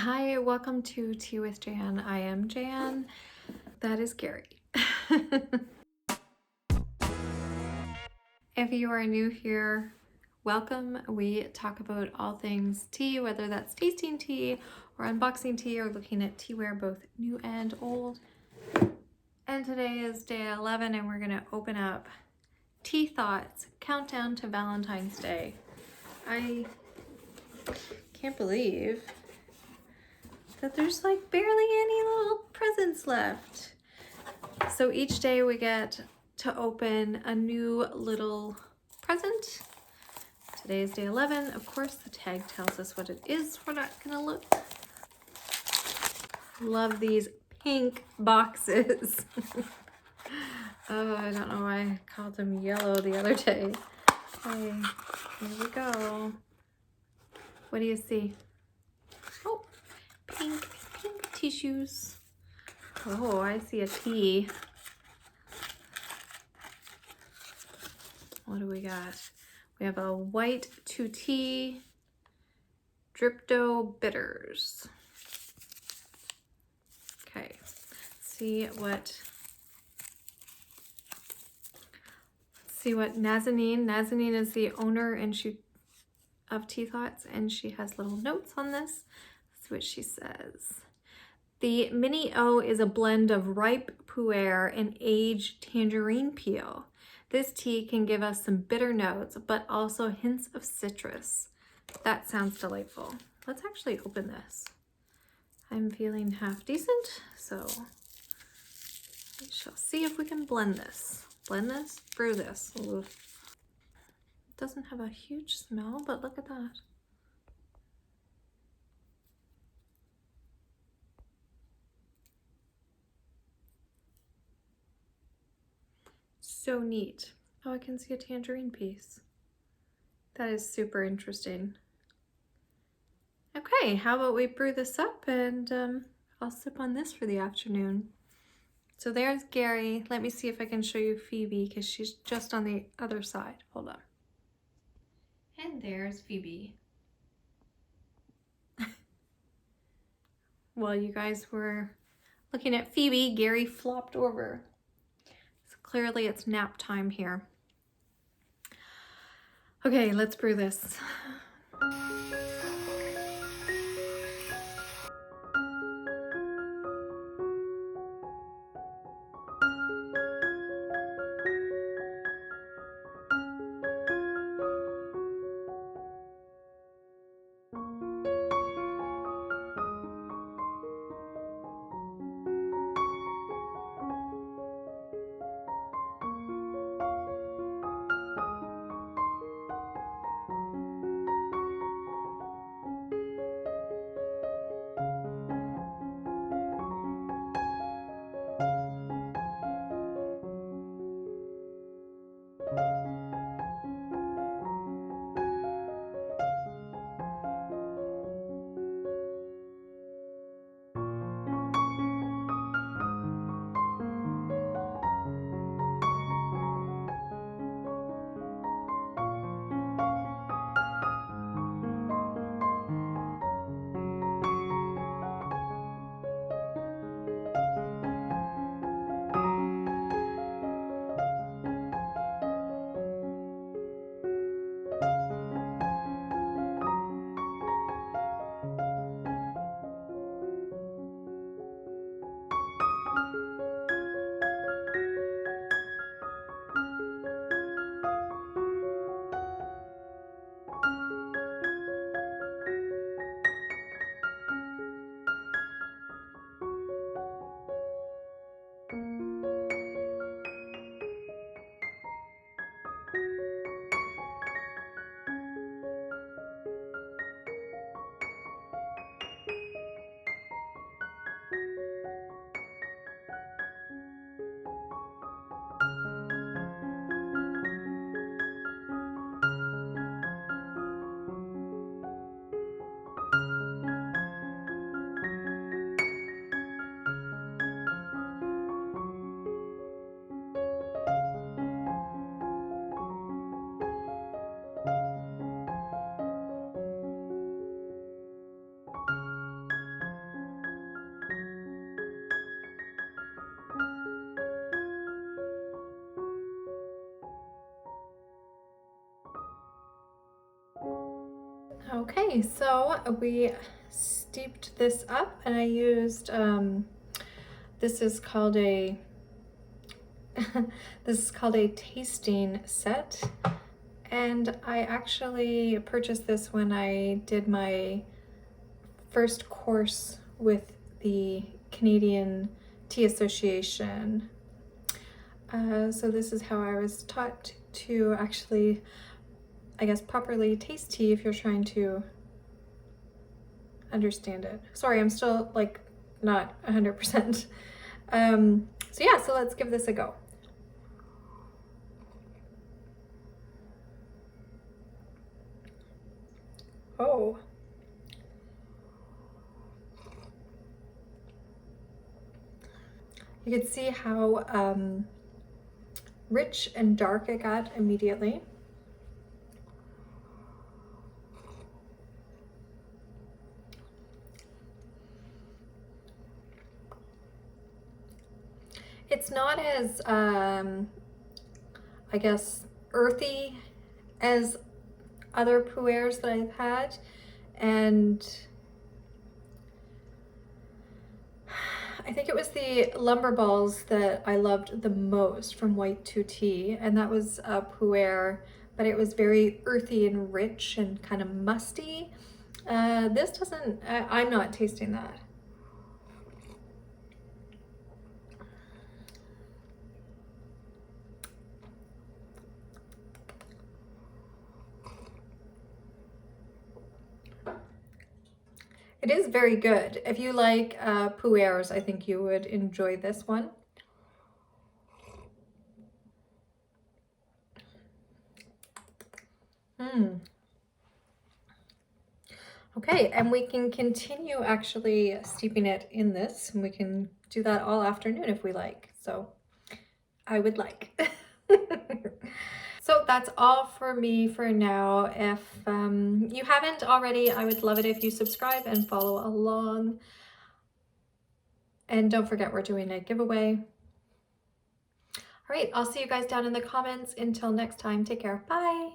Hi, welcome to Tea with Jann. I am Jann. That is Gary. If you are new here, welcome. We talk about all things tea, whether that's tasting tea or unboxing tea or looking at teaware, both new and old. And today is day 11 and we're gonna open up Tea Thoughts, Countdown to Valentine's Day. I can't believe that there's like barely any little presents left. So each day we get to open a new little present. Today is day 11. Of course, the tag tells us what it is. We're not gonna look. Love these pink boxes. Oh, I don't know why I called them yellow the other day. Okay, here we go. What do you see? Oh, pink tissues. Oh, I see a tea. What do we got? We have a white to tea Dripto bitters. Okay, let's see what Nazanin. Nazanin is the owner and of Tea Thoughts, and she has little notes on this. That's what she says. The Mini O is a blend of ripe pu'erh and aged tangerine peel. This tea can give us some bitter notes, but also hints of citrus. That sounds delightful. Let's actually open this. I'm feeling half decent, so we shall see if we can blend this. Brew this. Ooh. It doesn't have a huge smell, but look at that. So neat. Oh, I can see a tangerine piece. That is super interesting. Okay, how about we brew this up and I'll sip on this for the afternoon. So there's Gary. Let me see if I can show you Phoebe because she's just on the other side. Hold on. And there's Phoebe. While you guys were looking at Phoebe, Gary flopped over. So clearly it's nap time here. Okay, let's brew this. Okay, so we steeped this up, and I used, this is called a this is called a tasting set, and I actually purchased this when I did my first course with the Canadian Tea Association. So this is how I was taught to actually, I guess, properly taste tea if you're trying to understand it. Sorry, I'm still like not 100%. So yeah, so let's give this a go. Oh. You can see how rich and dark it got immediately. It's not as, I guess, earthy as other pu'erhs that I've had, and I think it was the lumber balls that I loved the most from White to Tea, and that was a pu'erh, but it was very earthy and rich and kind of musty. This doesn't, I'm not tasting that. It is very good. If you like pu'erhs, I think you would enjoy this one. Okay, and we can continue actually steeping it in this, and we can do that all afternoon if we like. So I would like. So that's all for me for now. If you haven't already, I would love it if you subscribe and follow along. And don't forget, we're doing a giveaway. All right, I'll see you guys down in the comments. Until next time, take care. Bye.